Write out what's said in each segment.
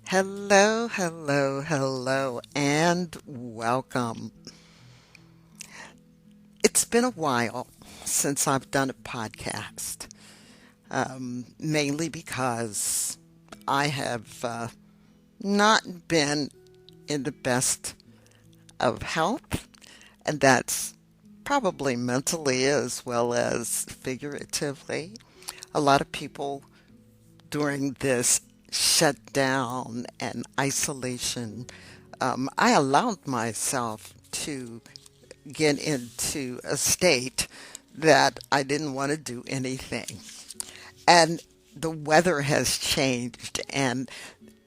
Hello, hello, hello, and welcome. It's been a while since I've done a podcast, mainly because I have not been in the best of health, and that's probably mentally as well as figuratively. A lot of people during this shutdown and isolation, I allowed myself to get into a state that I didn't want to do anything. And the weather has changed and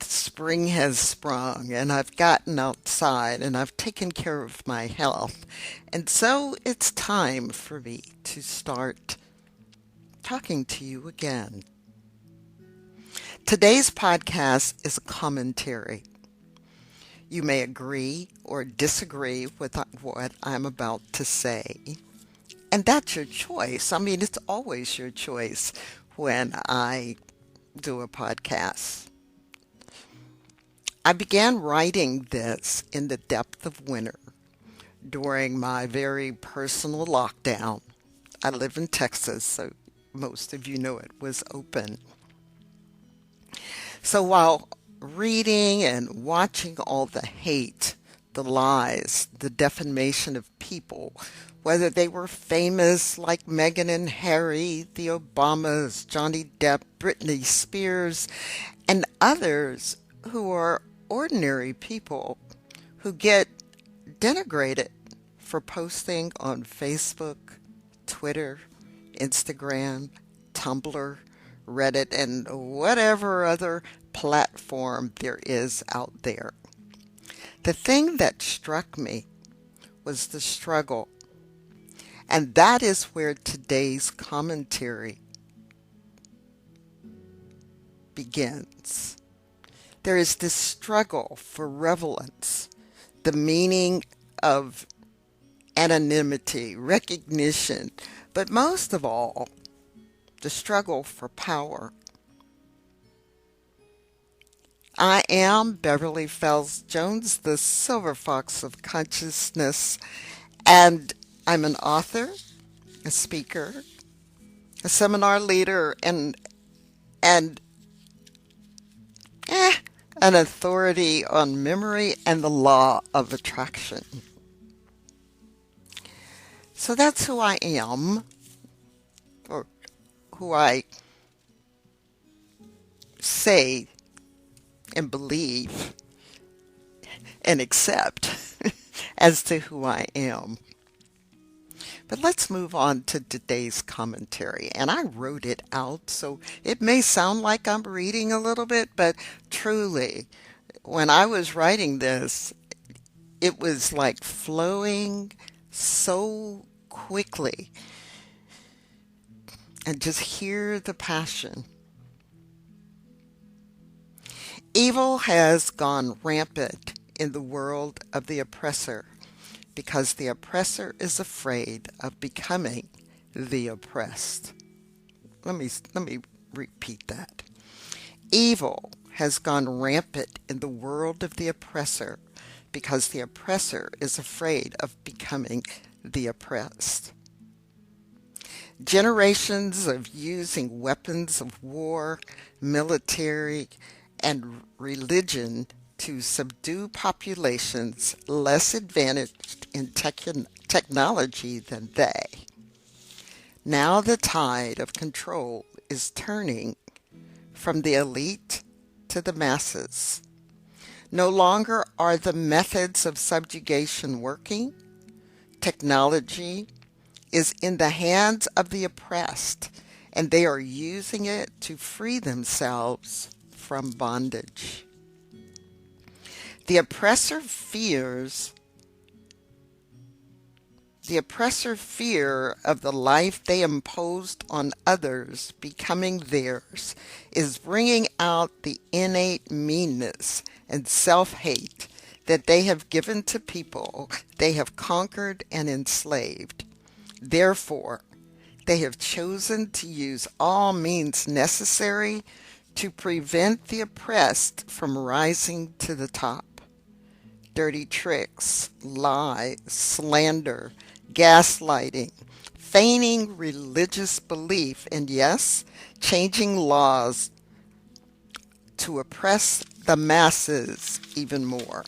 spring has sprung and I've gotten outside and I've taken care of my health. And so it's time for me to start talking to you again. Today's podcast is a commentary. You may agree or disagree with what I'm about to say. And that's your choice. I mean, it's always your choice when I do a podcast. I began writing this in the depth of winter during my very personal lockdown. I live in Texas, so most of you know it was open. So while reading and watching all the hate, the lies, the defamation of people, whether they were famous like Meghan and Harry, the Obamas, Johnny Depp, Britney Spears, and others who are ordinary people who get denigrated for posting on Facebook, Twitter, Instagram, Tumblr, Reddit, and whatever other platform there is out there. The thing that struck me was the struggle, and that is where today's commentary begins. There is this struggle for relevance, the meaning of anonymity, recognition, but most of all, the struggle for power. I am Beverly Fells Jones, the Silver Fox of Consciousness, and I'm an author, a speaker, a seminar leader, and an authority on memory and the law of attraction. So that's who I am, or who I say and believe and accept as to who I am. But let's move on to today's commentary. And I wrote it out, so it may sound like I'm reading a little bit, but truly, when I was writing this, it was like flowing so quickly. And just hear the passion. Evil has gone rampant in the world of the oppressor because the oppressor is afraid of becoming the oppressed. Let me repeat that. Evil has gone rampant in the world of the oppressor because the oppressor is afraid of becoming the oppressed. Generations of using weapons of war, military, and religion to subdue populations less advantaged in technology than they. Now the tide of control is turning from the elite to the masses. No longer are the methods of subjugation working. Technology is in the hands of the oppressed, and they are using it to free themselves from bondage. The oppressor fears The oppressor fear of the life they imposed on others becoming theirs is bringing out the innate meanness and self-hate that they have given to people they have conquered and enslaved. Therefore, they have chosen to use all means necessary to prevent the oppressed from rising to the top. Dirty tricks, lies, slander, gaslighting, feigning religious belief, and yes, changing laws to oppress the masses even more.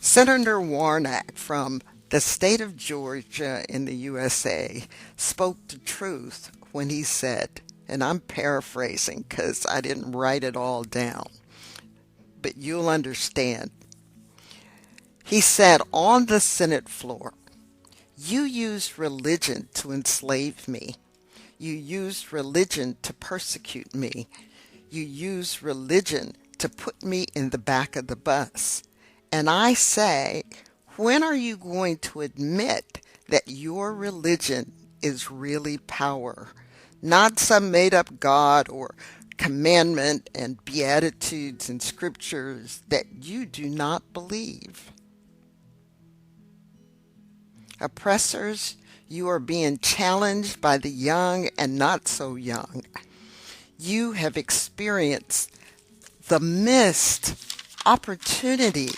Senator Warnock from the state of Georgia in the USA spoke the truth when he said, and I'm paraphrasing because I didn't write it all down, but you'll understand. He said on the Senate floor, "You used religion to enslave me. You used religion to persecute me. You used religion to put me in the back of the bus. And I say, when are you going to admit that your religion is really power, not some made-up God or commandment and beatitudes and scriptures that you do not believe?" Oppressors, you are being challenged by the young and not so young. You have experienced the missed opportunity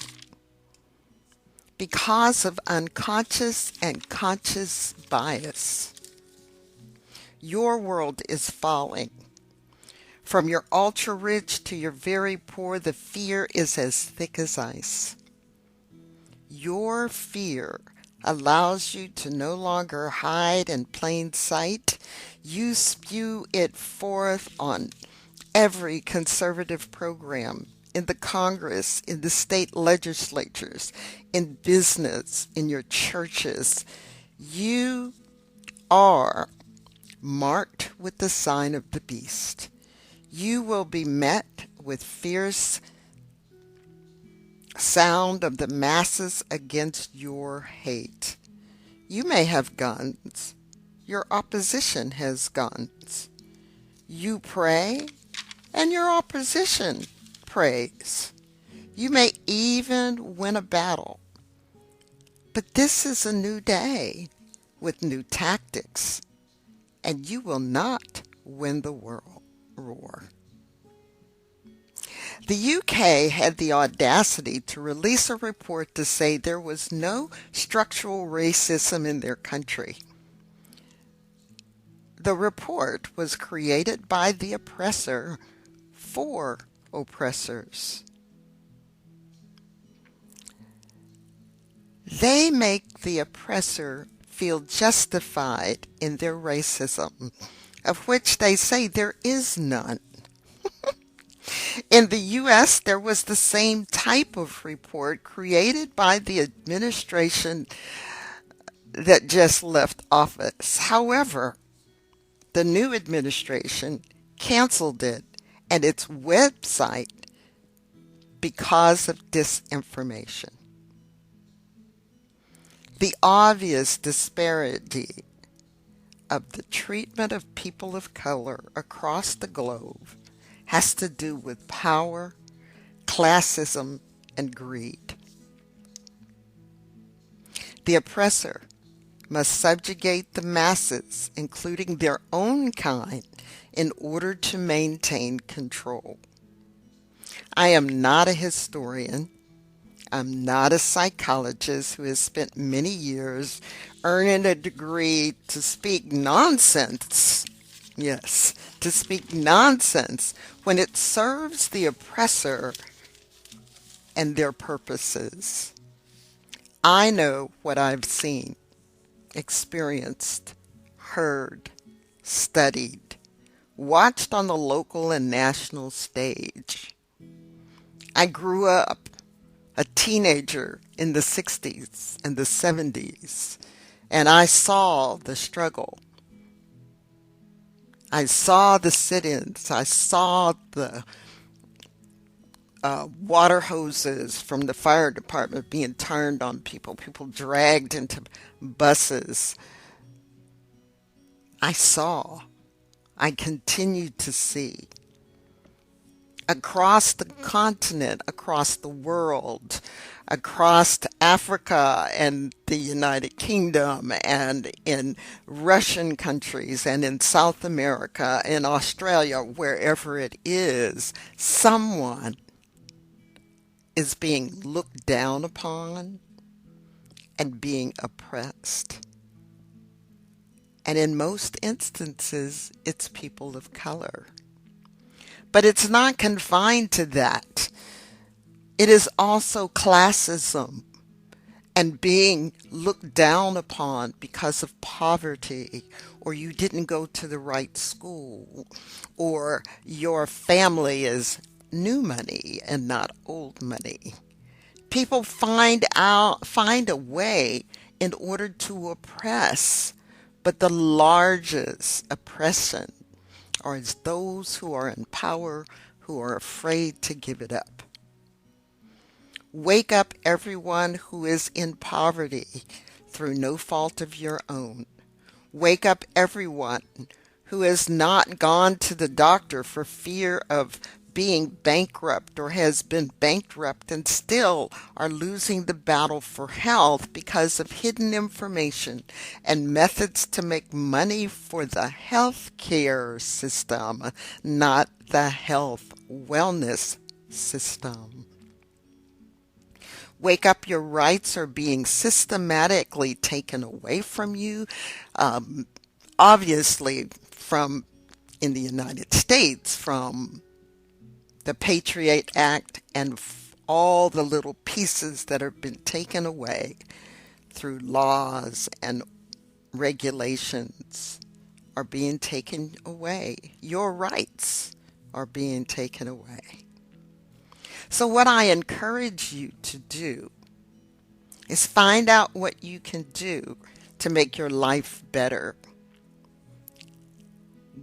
because of unconscious and conscious bias. Your world is falling. From your ultra-rich to your very poor, the fear is as thick as ice. Your fear allows you to no longer hide in plain sight. You spew it forth on every conservative program, in the Congress, in the state legislatures, in business, in your churches. You are marked with the sign of the beast. You will be met with fierce sound of the masses against your hate. You may have guns. Your opposition has guns. You pray, and your opposition prays. You may even win a battle. But this is a new day with new tactics, and you will not win the world war. The UK had the audacity to release a report to say there was no structural racism in their country. The report was created by the oppressor for oppressors. They make the oppressor feel justified in their racism, of which they say there is none. In the U.S., there was the same type of report created by the administration that just left office. However, the new administration canceled it and its website because of disinformation. The obvious disparity of the treatment of people of color across the globe has to do with power, classism, and greed. The oppressor must subjugate the masses, including their own kind, in order to maintain control. I am not a historian. I'm not a psychologist who has spent many years earning a degree to speak nonsense. Yes, to speak nonsense when it serves the oppressor and their purposes. I know what I've seen, experienced, heard, studied, watched on the local and national stage. I grew up a teenager in the 60s and the 70s, and I saw the struggle. I saw the sit-ins. I saw the water hoses from the fire department being turned on people dragged into buses. I continue to see across the continent, across the world, across Africa and the United Kingdom, and in Russian countries, and in South America, in Australia, wherever it is, someone is being looked down upon and being oppressed. And in most instances, it's people of color. But it's not confined to that. It is also classism and being looked down upon because of poverty, or you didn't go to the right school, or your family is new money and not old money. People find a way in order to oppress, but the largest oppression are those who are in power who are afraid to give it up. Wake up, everyone who is in poverty through no fault of your own. Wake up, everyone who has not gone to the doctor for fear of being bankrupt or has been bankrupt and still are losing the battle for health because of hidden information and methods to make money for the health care system, not the health wellness system. Wake up, your rights are being systematically taken away from you. Obviously, from in the United States, from the Patriot Act and all the little pieces that have been taken away through laws and regulations are being taken away. Your rights are being taken away. So what I encourage you to do is find out what you can do to make your life better.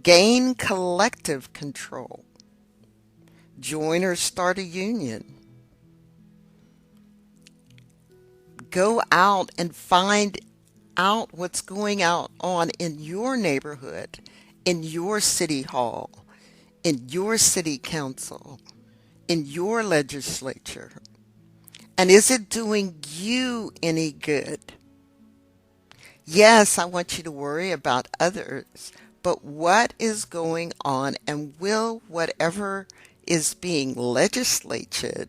Gain collective control. Join or start a union. Go out and find out what's going on in your neighborhood, in your city hall, in your city council, in your legislature. And is it doing you any good? Yes, I want you to worry about others, but what is going on, and will whatever is being legislated,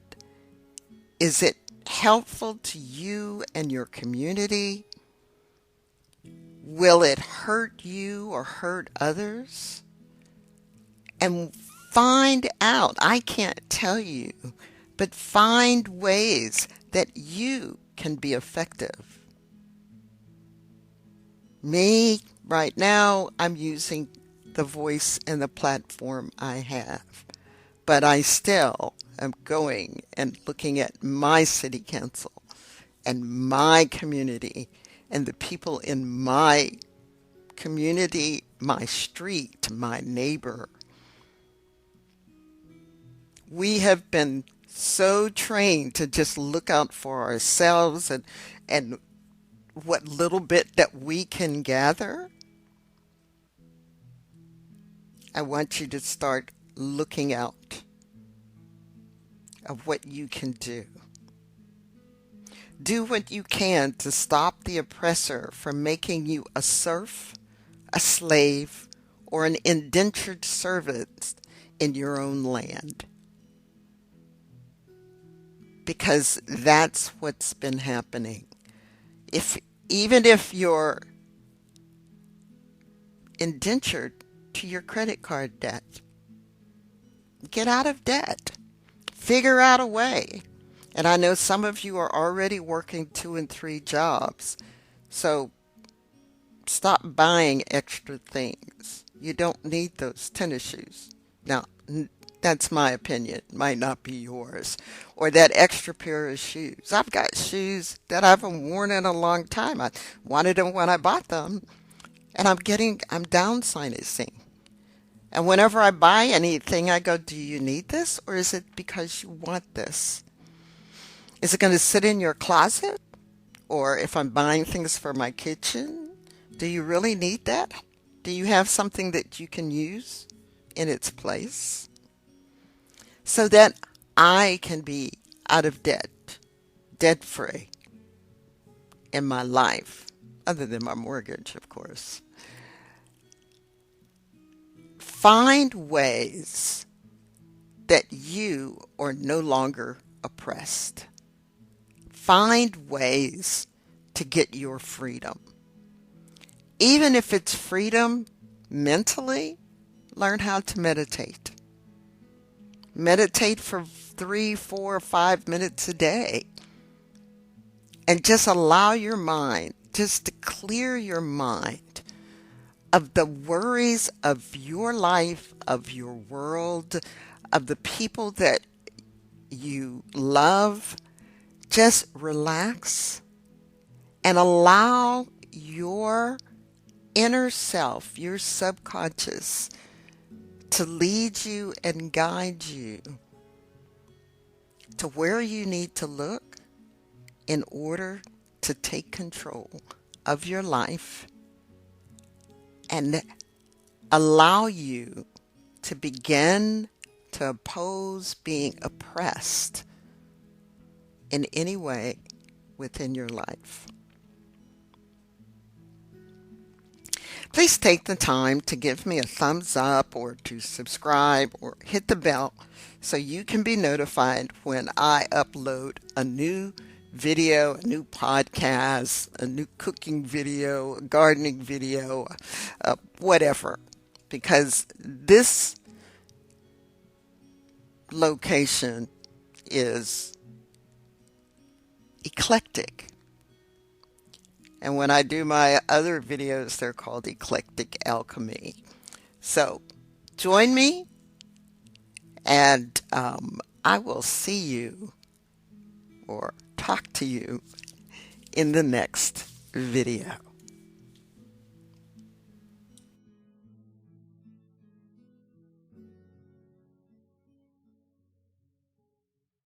is it helpful to you and your community? Will it hurt you or hurt others? And find out, I can't tell you, but find ways that you can be effective. Me, right now, I'm using the voice and the platform I have. But I still am going and looking at my city council and my community and the people in my community, my street, my neighbor. We have been so trained to just look out for ourselves and what little bit that we can gather. I want you to start looking out of what you can do. Do what you can to stop the oppressor from making you a serf, a slave, or an indentured servant in your own land. Because that's what's been happening. Even if you're indentured to your credit card debt, get out of debt. Figure out a way. And I know some of you are already working 2 and 3 jobs. So stop buying extra things. You don't need those tennis shoes. Now, that's my opinion. Might not be yours. Or that extra pair of shoes. I've got shoes that I haven't worn in a long time. I wanted them when I bought them. And I'm downsizing. And whenever I buy anything, I go, do you need this? Or is it because you want this? Is it going to sit in your closet? Or if I'm buying things for my kitchen, do you really need that? Do you have something that you can use in its place? so that I can be out of debt, debt free in my life, other than my mortgage, of course. Find ways that you are no longer oppressed. Find ways to get your freedom. Even if it's freedom mentally, learn how to meditate. Meditate for 3, 4, 5 minutes a day. And just allow your mind, just to clear your mind of the worries of your life, of your world, of the people that you love. Just relax and allow your inner self, your subconscious, to lead you and guide you to where you need to look in order to take control of your life and allow you to begin to oppose being oppressed in any way within your life. Please take the time to give me a thumbs up or to subscribe or hit the bell so you can be notified when I upload a new video, a new podcast, a new cooking video, a gardening video, whatever. Because this location is eclectic. And when I do my other videos, they're called Eclectic Alchemy. So join me, and I will see you or talk to you in the next video.